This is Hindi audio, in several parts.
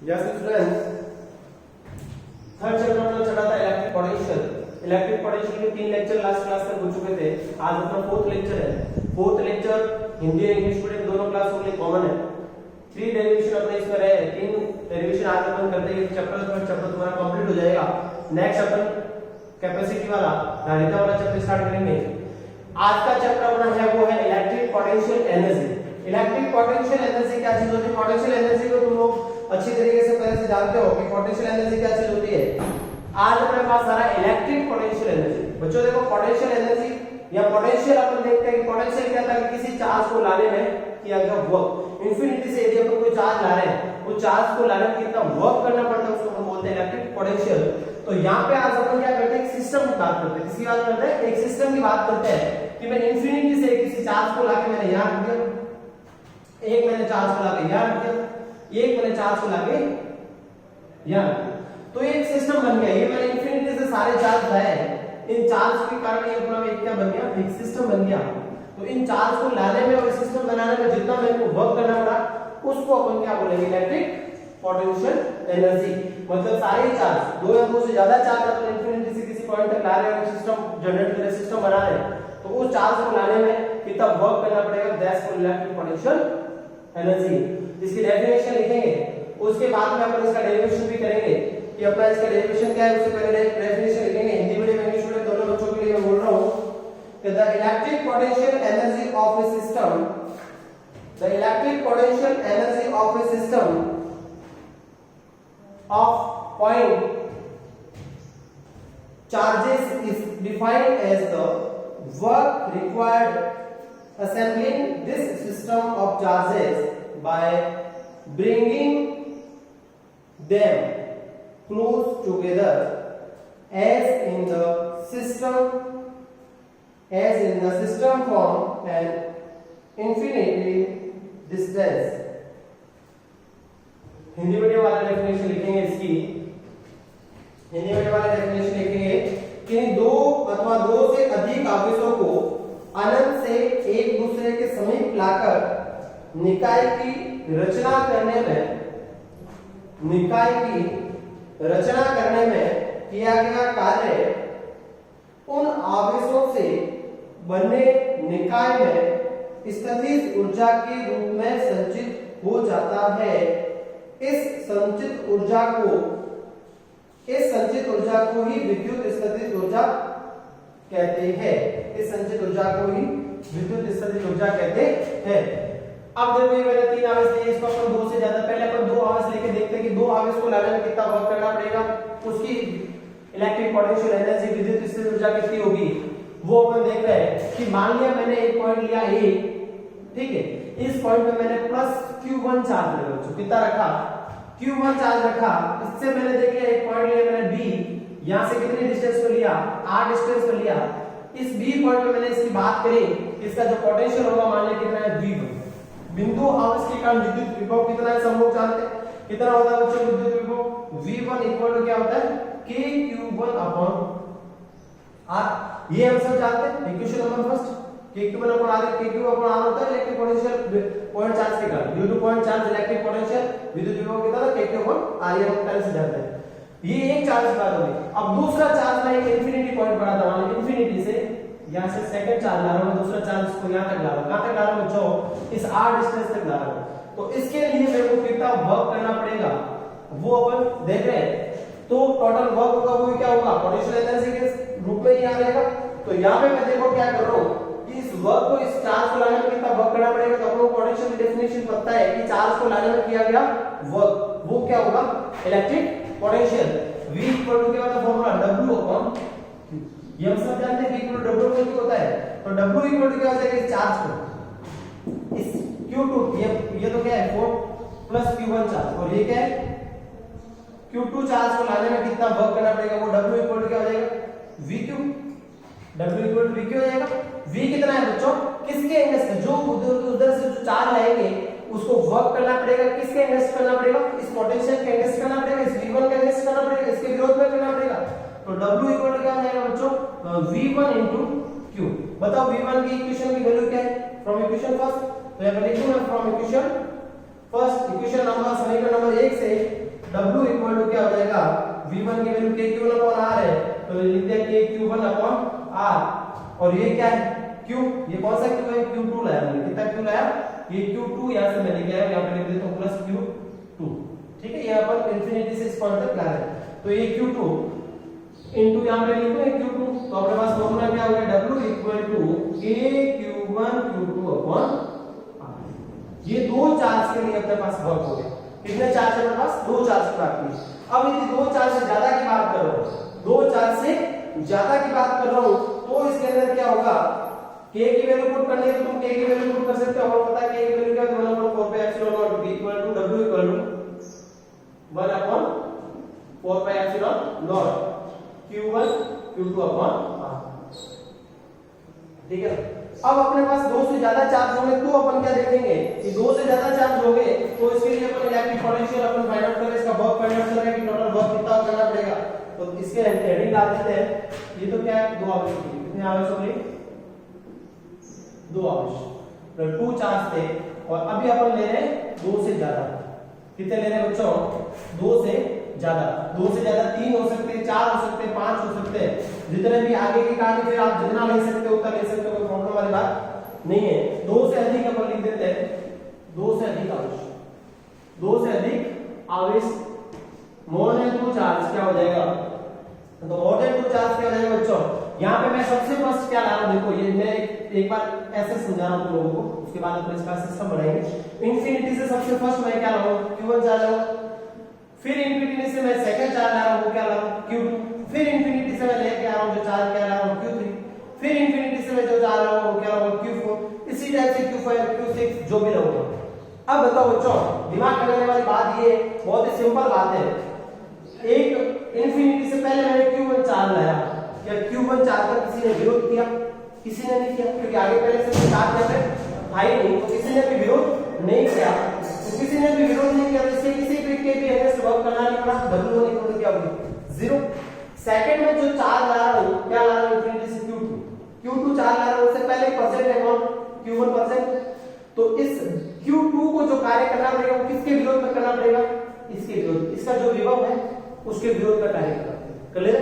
यस स्टूडेंट्स, थर्ड चैप्टर में चला था इलेक्ट्रिक पोटेंशियल। इलेक्ट्रिक पोटेंशियल के 3 लेक्चर लास्ट क्लास तक हो चुके थे। आज अपना फोर्थ लेक्चर है। फोर्थ लेक्चर हिंदी और इंग्लिश मीडियम दोनों क्लासों के लिए कॉमन है। 3 डेरिवेशन अपने इसमें रहे, 3 डेरिवेशन आज अपन करते हैं। चैप्टर तुम्हारा कंप्लीट हो जाएगा। नेक्स्ट अपन कैपेसिटी वाला धारिता वाला चैप्टर स्टार्ट करेंगे। आज का चैप्टर अपना है वो है electric potential energy. Electric potential energy क्या चीज होती है? पोटेंशियल एनर्जी को तुम लोग अच्छी तरीके से पहले से जानते हो कि पोटेंशियल एनर्जी क्या चीज होती है। आज अपने पास सारा इलेक्ट्रिक पोटेंशियल एनर्जी। बच्चों देखो, पोटेंशियल एनर्जी या पोटेंशियल अपन देखते हैं कि पोटेंशियल क्या था कि किसी चार्ज को लाने में किया गया वर्क। इंफिनिटी से यदि अपन कोई चार्ज ला रहे हैं, वो चार्ज को लाने में कितना वर्क करना पड़ता है उसको हम बोलते हैं इलेक्ट्रिक पोटेंशियल। तो यहाँ पे आज अपन क्या करते हैं, एक सिस्टम की बात करते हैं। किसकी बात करते हैं? एक सिस्टम की बात करते हैं कि मैं इंफिनिटी से किसी चार्ज को लाके मैंने यहाँ रख दिया, एक मैंने चार्ज को लाके यहाँ रख दिया, एक मैंने चार्ज को लाके यहाँ, तो एक सिस्टम बन गया। ये मैंने इंफिनिटी से सारे चार्ज लाए, इन चार्ज के कारण ये अपना एक क्या बन गया, एक सिस्टम बन गया। तो इन चार्ज को लाने में और सिस्टम बनाने में जितना मेरे को वर्क करना पड़ा उसको अपन क्या बोलेंगे, इलेक्ट्रिक पोटेंशियल एनर्जी। मतलब सारे चार्ज, दो या दो से ज्यादा चार्ज अपन इंफिनिटी से किसी पॉइंट तक ला रहे हैं, सिस्टम जनरेट कर रहे हैं, सिस्टम बना रहे हैं, तो उस चार्ज को लाने में कितना वर्क करना पड़ेगा, that's called electric potential energy. इसकी डेफिनेशन लिखेंगे, उसके बाद में अपन इसका डेरिवेशन भी करेंगे कि अपना इसका डेरिवेशन क्या है। उससे पहले डेफिनेशन लिखेंगे। हिंदी मीडियम इंग्लिश मीडियम दोनों बच्चों के लिए मैं बोल रहा हूं कि the electric potential energy of A system, the electric potential energy of A system of point charges is defined as the work required assembling this system of charges by bringing them close together as in the system from an infinity distance। Hindi medium वाला डेफिनेशन लिखेंगे इसकी। हिंदी मीडियम वाला डेफिनेशन लिखेंगे कि दो अथवा दो से अधिक आवेशों को अनंत से एक दूसरे के समीप लाकर निकाय की रचना करने में किया गया कार्य उन आवेशों से बने निकाय में स्थितिज ऊर्जा के रूप में संचित हो जाता है। इस संचित ऊर्जा को ही विद्युत स्थितिज ऊर्जा कहते हैं। इस संचित ऊर्जा को ही विद्युत स्थितिज ऊर्जा कहते हैं। अब देखो ये मैंने 3 आवेश लिए, इसको अपन 2 से ज्यादा, पहले अपन 2 आवेश लेके देखते हैं कि 2 आवेश को लाने में कितना वर्क करना पड़ेगा, उसकी इलेक्ट्रिक पोटेंशियल एनर्जी विद्युत स्थितिज ऊर्जा कितनी होगी वो अपन देख रहे हैं। कि मान लिया मैंने एक पॉइंट लिया ए, ठीक है, इस पॉइंट पे मैंने प्लस Q1 चार्ज लगा, कितना रखा, Q1 चार्ज रखा। इससे मैंने देख लिया एक पॉइंट लिया मैंने B, यहां से कितने डिस्टेंस पर लिया, R डिस्टेंस पर लिया। इस B पॉइंट पे मैंने इसकी बात करी, इसका जो पोटेंशियल होगा मान लिया कितना है, V1। बिंदु आवेश के कारण विद्युत विभव कितना है, सब लोग जानते हैं कितना होता है बच्चों विद्युत विभव। V1 इक्वल टू क्या होता है, KQ1 अपॉन R। ये हम सब जानते हैं, equation number first, KQ1 upon R, KQ upon R होता है इलेक्ट्रिक पोटेंशियल पॉइंट चार्ज के कारण, due two point charge electric potential विद्युत विभव कितना था, KQ अपॉन R। ये हम पहले से जानते हैं। ये एक चार्ज की बात होगी। अब दूसरा चार्ज मैं एक इंफिनिटी पॉइंट पढ़ा था, मान इंफिनिटी से यहां से सेकंड चार्ज ला रहा हूं, दूसरा चार्ज को यहां तक ला रहा हूं, कहां तक ला रहा हूं बच्चों, इस R डिस्टेंस तक ला रहा हूं। तो इसके लिए मेरे को कितना वर्क करना पड़ेगा वो अपन देख रहे हैं। तो टोटल वर्क होगा वो क्या होगा, पोटेंशियल एनर्जी के रूप में ही आ जाएगा। तो यहां पे मैं देखो क्या कर रहा हूं कि इस वर्क को, इस चार्ज को लाने में कितना वर्क करना पड़ेगा। तो अपने पोटेंशियल की डेफिनेशन पता है कि चार्ज को लाने में किया गया वर्क वो क्या होगा, electric potential. V equal to क्या होता है फॉर्मूला, W अपॉन Q। ये हम सब जानते हैं V equal to W upon Q होता है। तो W इक्वल टू क्या होता है, इस चार्ज को, इस Q2, ये तो क्या है 4 प्लस Q1 चार्ज, और ये क्या है Q2 चार्ज को लाने में कितना वर्क करना पड़ेगा, वो W इक्वल टू क्या हो जाएगा, VQ। W equal to VQ हो जाएगा। V कितना है बच्चों, किसके अगेंस्ट में, जो उधर से जो चार्ज लाएंगे उसको वर्क करना पड़ेगा, किसके अगेंस्ट करना पड़ेगा, इस पोटेंशियल के अगेंस्ट करना पड़ेगा, इस V1 के अगेंस्ट करना पड़ेगा, इसके विरोध में करना पड़ेगा। तो W इक्वल टू क्या हो जाएगा बच्चों, V1 into Q। बताओ V1 की इक्वेशन की वैल्यू क्या है, फ्रॉम इक्वेशन फर्स्ट, तो यहां पर लिखूंगा from equation first, equation number समीकरण नंबर 1 से W इक्वल टू क्या हो जाएगा, V1 की वैल्यू KQ1 अपॉन R है, तो लिख दिया KQ1 अपॉन R। और ये क्या है, Q, ये कौन सा Q है, Q2 लाया मैंने, कितना Q लाया, ये Q2 यहाँ से मैं लेके आया, यहाँ पे लिख देता हूँ प्लस Q2, ठीक है, यहाँ पर इंफिनिटी से इस पॉइंट तक ला रहे हैं, तो ये Q2 इनटू यहाँ पे लिखो ये Q2, तो अपने पास फॉर्मूला क्या हो गया, W equal to KQ1 Q2 upon R। ये दो चार्ज के लिए अपने पास वर्क हो गया। कितने चार्ज है अपने पास, दो चार्ज की बात की। अब यदि दो चार्ज से ज्यादा की बात कर रहा हूं, दो चार्ज से ज्यादा की बात कर रहा हूं, तो इसके अंदर क्या होगा, k की वैल्यू पुट करनी है तो तुम k की वैल्यू पुट कर सकते हो। हमें पता है k की वैल्यू क्या है, 1/4 pi epsilon nought v equal to w equal to 1/4 pi epsilon nought q1 q2 upon r, ठीक है। अब अपने पास दो से ज्यादा चार्ज होंगे तो अपन क्या देखेंगे कि दो से ज्यादा चार्ज होंगे तो इसके लिए अपन इलेक्ट्रिक पोटेंशियल अपन फाइंड आउट करें, इसका वर्क फाइंड आउट करें कि टोटल वर्क कितना करना पड़ेगा। तो इसके हेडिंग डाल देते हैं, ये तो क्या है, दो आवेश, कितने आवेश हो गए, दो आवेश, तो टू चार्ज थे, और अभी अपन ले रहे हैं दो से ज्यादा। कितने ले रहे हैं बच्चों, दो से ज्यादा। दो से ज्यादा तीन हो सकते हैं, चार हो सकते हैं, पांच हो सकते हैं, जितने भी आगे की कहानी फिर आप जितना ले सकते हो उतना ले सकते हो, कोई प्रॉब्लम वाली बात नहीं है। दो से अधिक अपन लिख देते हैं, दो से अधिक आवेश, दो से अधिक आवेश, मोर देन टू चार्ज क्या हो जाएगा, तो मोर देन टू चार्ज क्या हो जाएगा बच्चों। यहाँ पे मैं सबसे फर्स्ट क्या ला रहा हूँ, देखो ये मैं एक बार ऐसे समझा रहा हूँ तुम लोगों को, उसके बाद अपन इसका सिस्टम बनाएंगे। इंफिनिटी से सबसे फर्स्ट मैं क्या लाऊं, Q1 चार्ज लाऊं, फिर इंफिनिटी से मैं सेकंड चार्ज ला रहा हूं, वो क्या ला रहा हूं, Q2, फिर इंफिनिटी से मैं लेके आ रहा हूं जो चार्ज क्या ला रहा हूं, Q3, फिर इंफिनिटी से मैं जो चार्ज ला रहा हूं वो क्या ला रहा हूं, Q4, इसी टाइप से Q5 Q6 जो भी लाऊंगा। अब बताओ बच्चों, दिमाग लगाने वाली बात ये बहुत ही सिंपल बात है, एक इंफिनिटी से पहले मैंने Q1 चार्ज लाया, क्या Q1 चार्ज का किसी ने विरोध किया, किसी ने नहीं किया, क्योंकि आगे पहले से चार्ज यहाँ पे था ही नहीं, तो किसी ने भी विरोध नहीं किया, तो किसी ने भी विरोध नहीं किया, इससे किसी के भी अगेंस्ट वर्क करना नहीं पड़ा, W1 इक्वल टू क्या होगी, 0। सेकंड में जो चार्ज ला रहा हूं, क्या ला रहा हूं, इंफिनिटी से Q2 चार्ज ला रहा हूं, उससे पहले परसेंट है कौन, Q1%, तो इस Q2 को जो कार्य करना पड़ेगा वो किसके विरोध में करना पड़ेगा, इसके विरोध, इसका जो विभव है उसके विरोध का कार्य करना पड़ेगा, क्लियर।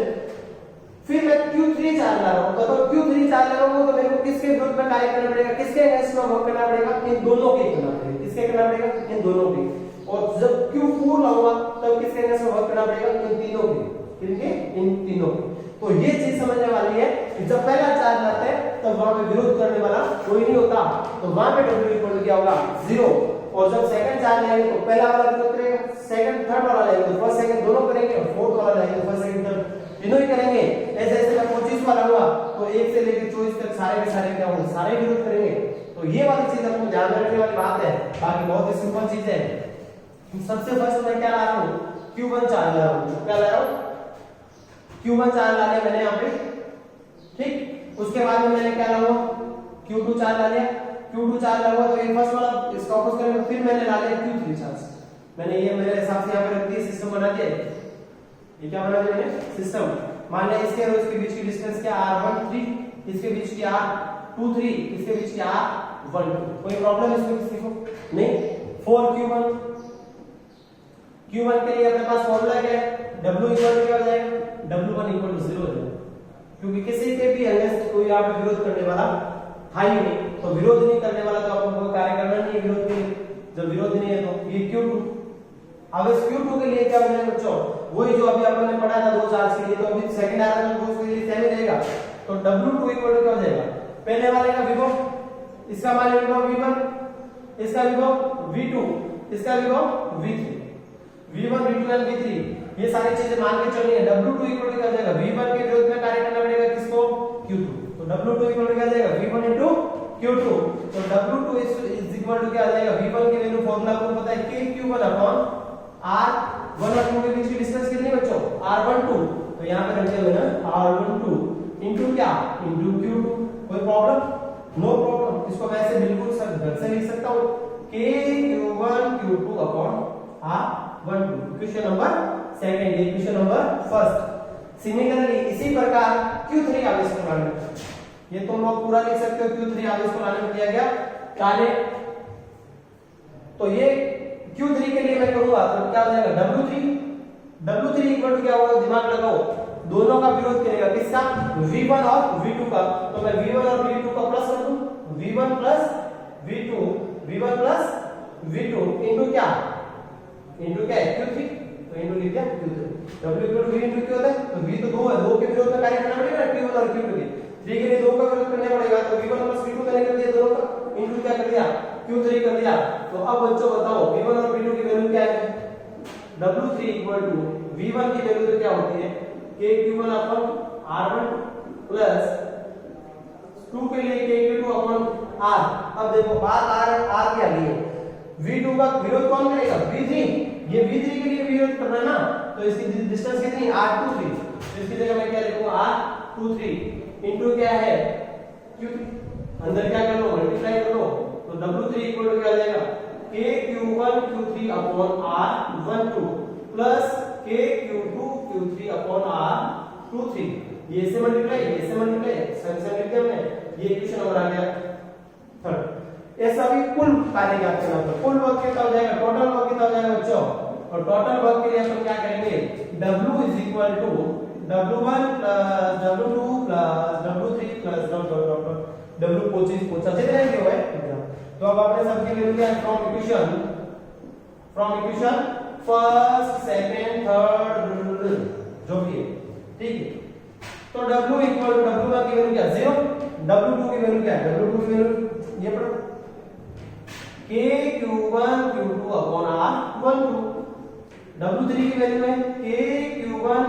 फिर मैं Q3 चार्ज ला रहा हूं, तो Q3 चार्ज ला रहा हूं तो मेरे को किसके विरुद्ध में कार्य करना पड़ेगा, किसके अगेंस्ट में वर्क करना पड़ेगा, इन दोनों के करना पड़ेगा, किसके करना पड़ेगा, इन दोनों के। और जब Q4 लाऊंगा तब किसके अगेंस्ट में वर्क करना पड़ेगा, इन तीनों के, किनके, इन तीनों के। तो ये चीज समझने वाली है कि जब पहला चार्ज लाते हैं तब वहां पे विरोध करने वाला कोई नहीं होता, तो वहां पे W इक्वल टू क्या होगा, 0। और जब सेकंड चार्ज लाएंगे तो पहला वाला विरोध करेगा, सेकंड थर्ड वाला लाएंगे तो फर्स्ट सेकंड दोनों करेंगे, और फोर्थ वाला लाएंगे तो फर्स्ट सेकंड थर्ड तीनों ही करेंगे। ऐसे ऐसे मैं 25 वाला हुआ तो 1 से लेकर 24 तक सारे के सारे क्या होंगे, सारे विरोध करेंगे। तो ये वाली चीज आपको ध्यान में रखने वाली बात है, बाकी बहुत ही सिंपल चीज है। सबसे फर्स्ट मैं क्या ला रहा हूँ, Q1 चार्ज ला रहा हूँ, क्या ला रहा हूँ, Q1 चार्ज ला लिया मैंने यहाँ पे, ठीक। उसके बाद में मैंने क्या लाऊंगा, Q2 चार्ज ला लिया, Q2 चार्ज ला हुआ तो ये फर्स्ट वाला इसका ऑपोज करेंगे, फिर मैंने ला लिया Q3 चार्ज, मैंने ये मेरे हिसाब से यहाँ पे रख दिया, सिस्टम बना दिया। ये क्या बना दिया मैंने, सिस्टम। मान लिया इसके और इसके बीच की डिस्टेंस क्या R13, इसके बीच की R23, इसके बीच की R12, कोई प्रॉब्लम इसमें किसी को नहीं। 4Q1, Q1 के लिए अपने पास फॉर्मूला क्या है, W इक्वल टू क्या हो जाएगा, W1 इक्वल टू 0 हो जाएगा, क्योंकि किसी के भी अगेंस्ट कोई यहाँ पे विरोध करने वाला था ही नहीं, तो विरोध नहीं करने वाला तो आपको कोई कार्य करना नहीं है विरोध के लिए। जब विरोध नहीं है तो ये Q2, अब इस Q2 के लिए क्या हो जाएगा बच्चों, वही जो अभी अपन ने पढ़ा था दो चार्ज के लिए, तो अभी सेकंड आर्गन को उसके लिए सेम ही रहेगा, तो W2 इक्वल टू क्या हो जाएगा, पहले वाले का विभव, इसका मान लिया विभव V1, इसका विभव V2, इसका विभव V3, V1 V2 और V3, ये सारी चीजें मान के चलनी है। W2 इक्वल टू क्या हो जाएगा, V1 के विरोध में कार्य करना पड़ेगा किसको, Q2, तो W2 इक्वल टू क्या हो जाएगा, V1 into Q2, तो W2 इज इक्वल टू क्या आ जाएगा, V1 की वैल्यू फॉर्मूला आपको पता है KQ1 अपॉन R1 और 2 के बीच की डिस्टेंस कितनी बच्चों, R12, तो यहाँ पे रखते हुए ना R12 इंटू क्या, इंटू Q2, कोई प्रॉब्लम, नो प्रॉब्लम। इसको वैसे बिल्कुल घर से लिख सकता हूँ, KQ1 Q2 upon R12, question number second, ये क्वेश्चन नंबर फर्स्ट। सिमिलरली इसी प्रकार Q3 आवेश को लाने, ये तुम लोग पूरा लिख सकते हो, Q3 आवेश को लाने में दिया गया कार्य, तो ये Q3 के लिए मैं करूंगा तो क्या हो जाएगा W3 W3 इक्वल टू क्या होगा, दिमाग लगाओ, दोनों का विरोध करेगा, किसका, V1 और V2 का। तो मैं V1 और V2 का प्लस कर दूं, V1 plus V2, V1 plus V2 into क्या, इनटू क्या है Q3, तो इनटू लिख दिया Q3। W equal to V into Q होता है, तो V तो 2 है, 2 के विरोध में कार्य करना पड़ेगा Q1 और Q2 के। 3 के लिए 2 का विरोध करना पड़ेगा, तो V1 प्लस V2 मैंने कर दिया दोनों का, इनटू क्या कर दिया Q3 कर दिया। तो अब बच्चों बताओ V1 और V2 की वैल्यू क्या है, W3 इक्वल टू V1 की वैल्यू तो क्या होती है KQ1 अपन R1 प्लस 2 के लिए KQ2 अपन R। अब देखो R क्या लिए, V2 का विरोध कौन करेगा, V3, ये V3 के लिए विरोध कर रहा है ना, तो इसकी डिस्टेंस कितनी R23, तो इसकी जगह मैं क्या लिखूंगा R23 इनटू क्या है Q3, अंदर क्या कर लो मल्टीप्लाई कर लो, तो W3 इक्वल टू क्या आ जाएगा KQ1 Q3 upon R12 plus KQ2 Q3 upon R23, ये से मल्टीप्लाई संख्या लिख दिया हमने, ये इक्वेशन नंबर आ गया थर्ड। ऐसा भी कुल कार्य ज्ञात करना होगा, कुल वर्क कितना हो जाएगा, टोटल वर्क कितना हो जाएगा बच्चों, और टोटल वर्क के लिए अपन क्या करेंगे, W is equal to W1 plus W2 plus W3 plus W25 जितने भी हुए। तो अब आपने सबकी वैल्यू क्या है, from equation first second third जो भी है, ठीक है। तो W इक्वल टू W1 की वैल्यू क्या 0, W2 की वैल्यू क्या है, W2 की वैल्यू ये पढ़ो KQ1 Q2 upon R12, W3 की वैल्यू है KQ1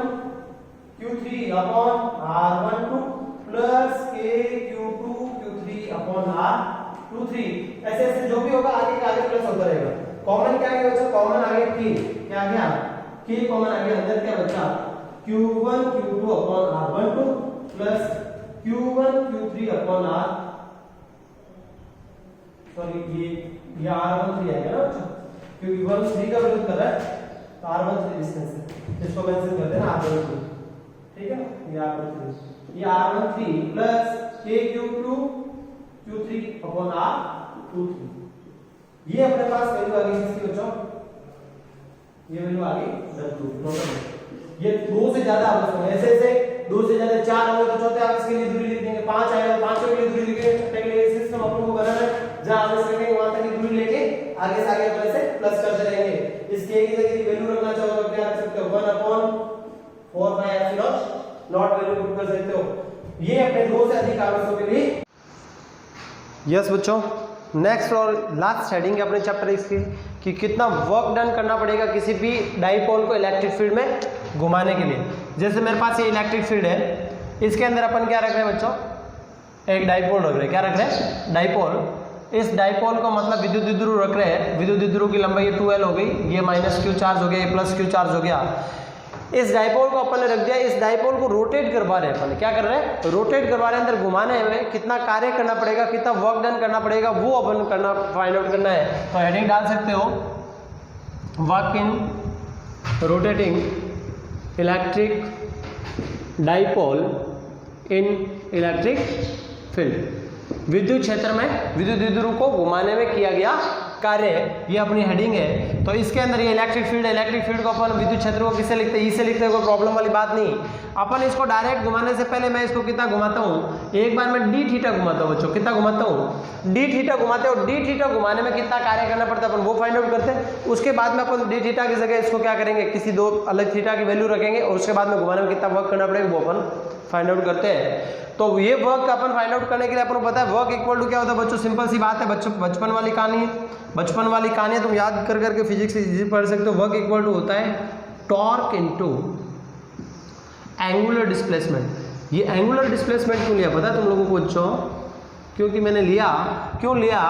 Q3 upon R12 plus KQ2 Q3 upon R23, ऐसे ऐसे जो भी होगा आगे का आगे प्लस होता रहेगा। कॉमन क्या है बच्चा, कॉमन आगे K क्या आ गया, K कॉमन आ गया, अंदर क्या बचा Q1 Q2 upon R12 plus Q1 Q3 upon R, sorry ये R13 आएगा ना बच्चा, क्योंकि 1 3 का विरोध कर रहा है, तो R13 डिस्टेंस है, इसको मेंशन कर देना R13, ठीक है, ये R13 plus KQ2 Q3 upon R23, ये अपने पास वैल्यू आ गई किसकी बच्चों, ये वैल्यू आ गई W टोटल। ये 2 से ज्यादा आवश्यक है, ऐसे ऐसे 2 से ज्यादा 4 होगा तो चौथे आवश्यक के लिए दूरी लिख देंगे, 5 आएगा तो 5 के लिए दूरी लिखेंगे, छठे के लिए सिस्टम अपन को बनाना है, जहां आवश्यक है वहां तक की दूरी लेके आगे से आगे अपने से प्लस करते रहेंगे। इस k की जगह की वैल्यू रखना चाहो तो क्या रख सकते हो 1 upon 4 by epsilon not value put कर सकते हो। ये अपने 2 से अधिक आवश्यकों के लिए। यस बच्चों, नेक्स्ट और लास्ट हेडिंग है अपने चैप्टर इसकी कि कितना वर्क डन करना पड़ेगा किसी भी डाइपोल को इलेक्ट्रिक फील्ड में घुमाने के लिए। जैसे मेरे पास ये इलेक्ट्रिक फील्ड है, इसके अंदर अपन क्या रख रहे हैं बच्चों, एक डाइपोल रख रहे हैं, क्या रख रहे हैं डाइपोल। इस डाइपोल को मतलब विद्युत द्विध्रुव रख रहे हैं, विद्युत द्विध्रुव की लंबाई 2l हो गई, ये माइनस q चार्ज हो गया, ये प्लस q चार्ज हो गया। इस डाइपोल को अपन ने रख दिया, इस डाइपोल को रोटेट करवा रहे हैं अपन, क्या कर रहे हैं रोटेट करवा रहे हैं, अंदर घुमाने में कितना कार्य करना पड़ेगा, कितना वर्क डन करना पड़ेगा वो अपन करना फाइंड आउट करना है। तो हेडिंग डाल सकते हो work in rotating electric dipole in electric field, विद्युत क्षेत्र में विद्युत द्विध्रुव को घुमाने में किया गया कार्य, ये अपनी हेडिंग है। तो इसके अंदर ये इलेक्ट्रिक फील्ड है, इलेक्ट्रिक फील्ड को अपन विद्युत क्षेत्र को किससे लिखते हैं, ई से लिखते हैं, कोई प्रॉब्लम वाली बात नहीं। अपन इसको डायरेक्ट घुमाने से पहले मैं इसको कितना घुमाता हूँ, एक बार मैं डी थीटा घुमाता हूँ बच्चों, कितना घुमाता हूँ डी थीटा घुमाते हो, डी थीटा घुमाने में कितना कार्य करना पड़ता है अपन वो फाइंड आउट करते हैं। उसके बाद में अपन डी थीटा की जगह इसको क्या करेंगे, किसी 2 अलग थीटा की वैल्यू रखेंगे और उसके बाद में घुमाने में कितना वर्क करना पड़ेगा वो अपन फाइंड आउट करते हैं। तो ये वर्क अपन फाइंड आउट करने के लिए अपन को पता है वर्क इक्वल टू क्या होता है बच्चों, सिंपल सी बात है बच्चों, बचपन वाली कहानी तुम याद कर करके फिजिक्स से इजी पढ़ सकते हो। वर्क इक्वल टू होता है टॉर्क इनटू एंगुलर डिस्प्लेसमेंट। ये एंगुलर डिस्प्लेसमेंट क्यों लिया पता है तुम लोगों को बच्चों, क्योंकि मैंने लिया, क्यों लिया,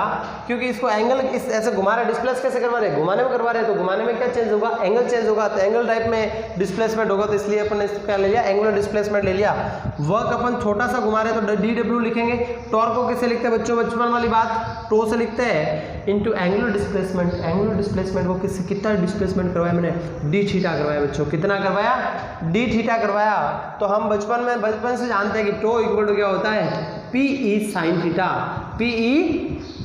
क्योंकि इसको एंगल इस ऐसे घुमा रहे, डिस्प्लेस कैसे करवा रहे, घुमाने में करवा रहे, तो घुमाने में क्या चेंज होगा, एंगल चेंज होगा, तो एंगल टाइप में डिस्प्लेसमेंट होगा, तो इसलिए अपन ने इसको क्या ले लिया, एंगुलर डिस्प्लेसमेंट ले लिया। वर्क अपन छोटा सा घुमा रहे तो DW लिखेंगे, टॉर्क को कैसे लिखते हैं बच्चों, बचपन वाली बात टो से लिखते हैं, into angular displacement. Angular displacement को किससे कितना डिस्प्लेसमेंट करवाया मैंने, डी थीटा करवाया बच्चों, कितना करवाया, डी थीटा करवाया। तो हम बचपन से जानते हैं कि टो इक्वल टू क्या होता है, PE sin theta, PE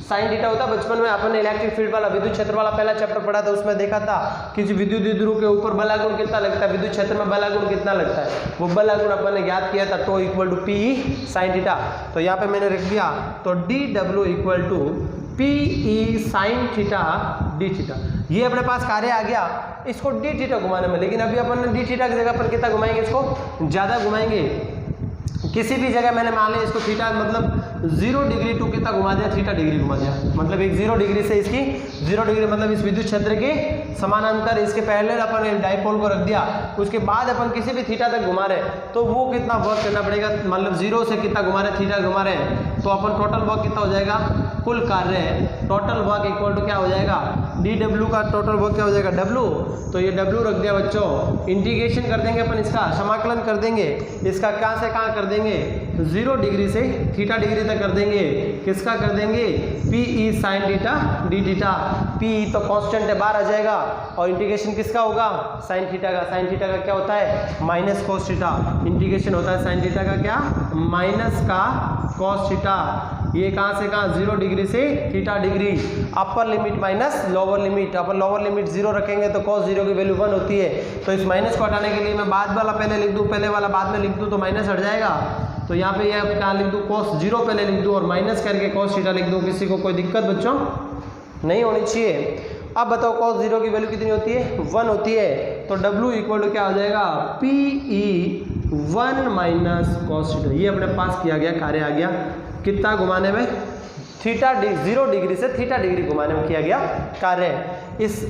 sine theta होता है। बचपन में अपन ने इलेक्ट्रिक फील्ड वाला विद्युत क्षेत्र वाला पहला चैप्टर पढ़ा था, उसमें देखा था कि विद्युत द्विध्रुव के ऊपर बला गुण कितना लगता है, विद्युत क्षेत्र में बला गुण कितना लगता है, वो बला गुण अपन ने ज्ञात किया था, tau equal to P sine theta. तो यहाँ पे मैंने रख दिया, तो D W equal to P E sine theta D theta. ये अपने पास कार्य आ गया इसको डी थीटा घुमाने में, लेकिन अभी अपन डी थीटा की जगह पर कितना घुमाएंगे, इसको ज़्यादा घुमाएंगे। किसी भी जगह मैंने मान लिया इसको थीटा मतलब 0 डिग्री टू कितना घुमा दिया, थीटा डिग्री घुमा दिया, मतलब एक 0 डिग्री से इसकी 0 डिग्री मतलब इस विद्युत क्षेत्र के समानांतर इसके पहले अपन डाइपोल को रख दिया, उसके बाद अपन किसी भी थीटा तक घुमा रहे तो वो कितना वर्क करना पड़ेगा, मतलब 0 से कितना घुमा रहे, थीटा घुमा रहे हैं, तो अपन टोटल वर्क कितना हो जाएगा, कुल कार्य है टोटल वर्क इक्वल टू क्या हो जाएगा, डी डब्ल्यू का टोटल वर्क क्या हो जाएगा, डब्ल्यू। तो ये डब्ल्यू रख दिया बच्चों, इंटीग्रेशन कर देंगे अपन, इसका समाकलन कर देंगे, इसका कहाँ से कहाँ कर देंगे, 0 डिग्री से थीटा डिग्री तक कर देंगे, किसका कर देंगे, P E sine theta D theta. P तो कांस्टेंट है, बाहर आ जाएगा, और इंटीग्रेशन किसका होगा, साइन थीटा का। साइन थीटा का क्या होता है, माइनस कॉस थीटा। इंटीग्रेशन होता है साइन थीटा का क्या, माइनस का कॉस थीटा। ये कहाँ से कहाँ, 0 डिग्री से theta degree, upper limit minus lower limit. अपन लोअर लिमिट 0 रखेंगे तो cos 0 की वैल्यू 1 होती है, तो इस माइनस को हटाने के लिए मैं बाद वाला पहले लिख दूँ, पहले वाला बाद में लिख दूँ तो माइनस हट जाएगा। तो यहाँ पे ये कहाँ लिख दूँ, cos 0 पहले लिख दूँ और माइनस करके cos थीटा लिख दूँ। किसी को कोई दिक्कत बच्चों नहीं होनी चाहिए। अब बताओ cos 0 की वैल्यू कितनी होती है, 1 होती है, तो W इक्वल टू क्या हो जाएगा, P E 1 minus cos theta. ये अपने पास किया गया कार्य आ गया, कितना घुमाने में, थीटा 0 डिग्री से थीटा डिग्री घुमाने में किया गया कार्य इस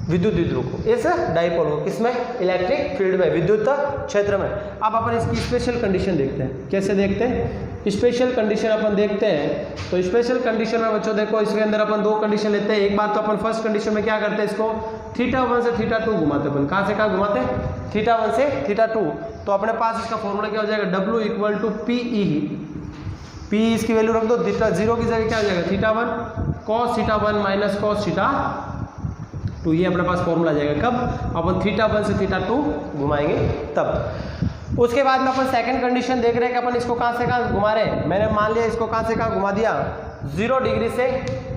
विद्युत द्विध्रुव को, इस डाइपोल को, किसमें, इलेक्ट्रिक फील्ड में, विद्युत क्षेत्र में। अब अपन इसकी स्पेशल कंडीशन देखते हैं, कैसे देखते हैं, स्पेशल कंडीशन अपन देखते हैं। तो स्पेशल कंडीशन में बच्चों देखो, इसके अंदर अपन 2 कंडीशन लेते हैं। एक बार तो अपन फर्स्ट कंडीशन में क्या करते हैं, इसको थीटा 1 से थीटा 2 घुमाते हैं। अपन कहाँ से कहाँ घुमाते हैं, थीटा 1 से थीटा 2। तो अपने पास इसका फॉर्मूला क्या हो जाएगा, W equal to P E, P इसकी वैल्यू रख दो, थीटा 0 की जगह क्या हो जाएगा, theta 1 cos theta 1 minus cos theta 2। ये अपने पास फॉर्मूला आ जाएगा, कब, अपन थीटा 1 से थीटा 2 घुमाएंगे तब। उसके बाद में अपन सेकंड कंडीशन देख रहे हैं कि अपन इसको कहाँ से कहाँ घुमा रहे हैं। मैंने मान लिया इसको कहाँ से कहाँ घुमा दिया, 0 डिग्री से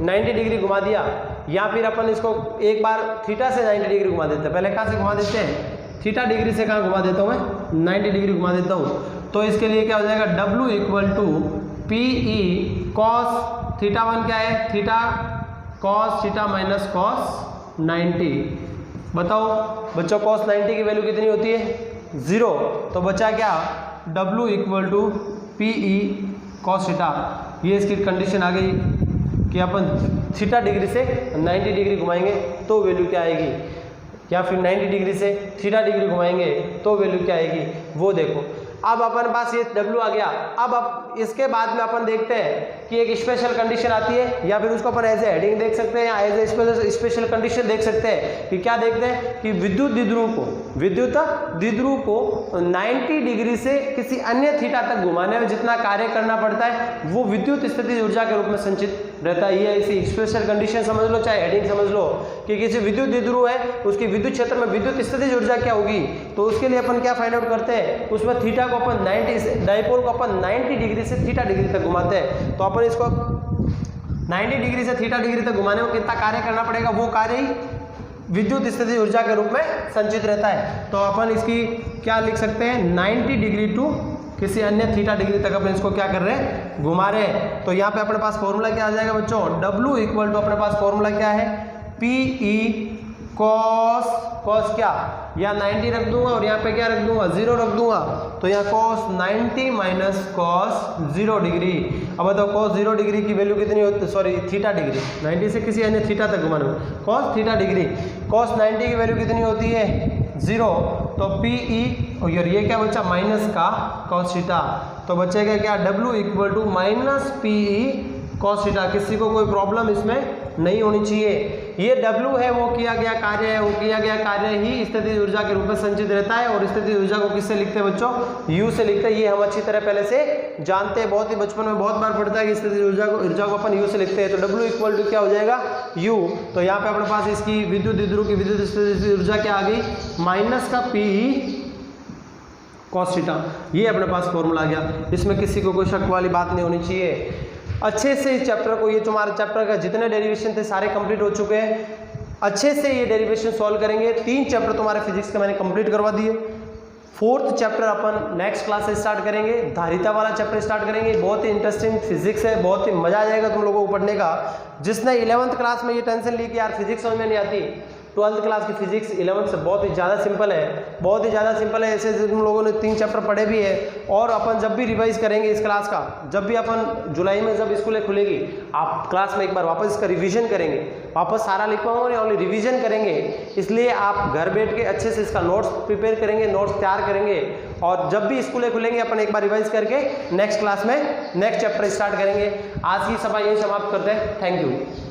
90 डिग्री घुमा दिया, या फिर अपन इसको एक बार थीटा से 90 डिग्री घुमा देते हैं। पहले कहाँ से घुमा देते हैं, थीटा डिग्री से कहाँ घुमा देता हूँ मैं, 90 डिग्री घुमा देता हूँ। तो इसके लिए क्या हो जाएगा, W equal to P E cos theta 1 क्या है, theta cos theta minus cos 90। बताओ बच्चों cos 90 की वैल्यू कितनी होती है, 0। तो बचा क्या, W equal to P E cos theta. ये इसकी कंडीशन आ गई कि अपन थीटा डिग्री से 90 डिग्री घुमाएंगे तो वैल्यू क्या आएगी, या फिर 90 डिग्री से थीटा डिग्री घुमाएंगे तो वैल्यू क्या आएगी, वो देखो। अब अपन पास ये W आ गया। अब इसके बाद में अपन देखते हैं कि एक स्पेशल कंडीशन आती है, या फिर उसको अपन एज ए हेडिंग देख सकते हैं, या एज ए स्पेशल कंडीशन देख सकते हैं कि क्या देखते हैं कि विद्युत द्विध्रुव को 90 डिग्री से किसी अन्य थीटा तक घुमाने में जितना कार्य करना पड़ता है वो विद्युत स्थितिज ऊर्जा के रूप में संचित रहता है। ये ऐसी स्पेशल कंडीशन समझ लो, चाहे हेडिंग समझ लो, कि किसी विद्युत द्विध्रुव है उसकी विद्युत क्षेत्र में विद्युत स्थितिज ऊर्जा क्या होगी। तो उसके लिए अपन क्या फाइंड आउट करते हैं, उसमें थीटा को अपन 90 डाइपोल को अपन 90 डिग्री से थीटा डिग्री तक घुमाते हैं। तो अपन इसको 90 डिग्री से थीटा डिग्री तक घुमाने में कितना कार्य करना पड़ेगा, वो कार्य ही विद्युत स्थितिज ऊर्जा के रूप में संचित रहता है। तो अपन इसकी क्या लिख सकते हैं, 90 डिग्री टू किसी अन्य थीटा डिग्री तक अपन इसको क्या कर रहे हैं, घुमा रहे हैं। तो यहाँ पे अपने पास फॉर्मूला क्या आ जाएगा बच्चों, W इक्वल टू अपने पास फॉर्मूला क्या है, पी ई कॉस क्या, या 90 रख दूंगा और यहाँ पे क्या रख दूंगा, 0 रख दूंगा। तो यहाँ cos 90 माइनस cos 0 डिग्री। अब बताओ cos 0 डिग्री की वैल्यू कितनी होती, सॉरी थीटा डिग्री, 90 से किसी अन्य थीटा तक घुमाना, cos थीटा डिग्री, cos 90 की वैल्यू कितनी होती है, 0। तो पी ई, और ये क्या बच्चा, माइनस का cos थीटा। तो बचेगा क्या, W equal to minus P E cos theta. किसी को कोई प्रॉब्लम इसमें नहीं होनी चाहिए। ये W है वो किया गया कार्य है, वो किया गया कार्य ही स्थितिज ऊर्जा के रूप में संचित रहता है। और स्थितिज ऊर्जा को किससे लिखते हैं बच्चों, U से लिखते हैं। ये हम अच्छी तरह पहले से जानते हैं, बहुत ही बचपन में बहुत बार पढ़ता है कि स्थितिज ऊर्जा को अपन U से लिखते हैं। तो W इक्वल टू क्या हो जाएगा, U। तो यहाँ पे अपने पास इसकी विद्युत द्विध्रुव की विद्युत स्थितिज ऊर्जा क्या आ गई, माइनस का पी cos थीटा। ये अपने पास फॉर्मूला आ गया, इसमें किसी को कोई शक वाली बात नहीं होनी चाहिए। अच्छे से इस चैप्टर को, ये तुम्हारे चैप्टर का जितने डेरिवेशन थे सारे कंप्लीट हो चुके हैं। अच्छे से ये डेरिवेशन सॉल्व करेंगे। 3 चैप्टर तुम्हारे फिजिक्स के मैंने कंप्लीट करवा दिए। 4th चैप्टर अपन नेक्स्ट क्लास से स्टार्ट करेंगे, धारिता वाला चैप्टर स्टार्ट करेंगे। बहुत ही इंटरेस्टिंग फिजिक्स है, बहुत ही मजा आ जाएगा तुम लोगों को पढ़ने का। जिसने 11th क्लास में ये टेंशन ली कि यार फिजिक्स समझ में नहीं आती, 12th क्लास की फिजिक्स 11th से बहुत ही ज़्यादा सिंपल है, बहुत ही ज़्यादा सिंपल है। ऐसे तुम लोगों ने 3 चैप्टर पढ़े भी है। और अपन जब भी रिवाइज करेंगे इस क्लास का, जब भी अपन जुलाई में जब स्कूलें खुलेगी, आप क्लास में एक बार वापस इसका रिवीजन करेंगे, वापस सारा लिख पाओगे नहीं, ओनली रिवीजन करेंगे। इसलिए आप घर बैठ के अच्छे से इसका नोट्स प्रिपेयर करेंगे, नोट्स तैयार करेंगे, और जब भी स्कूलें खुलेंगे अपन एक बार रिवाइज करके नेक्स्ट क्लास में नेक्स्ट चैप्टर स्टार्ट करेंगे। आज की सभा यही समाप्त करते हैं। Thank you.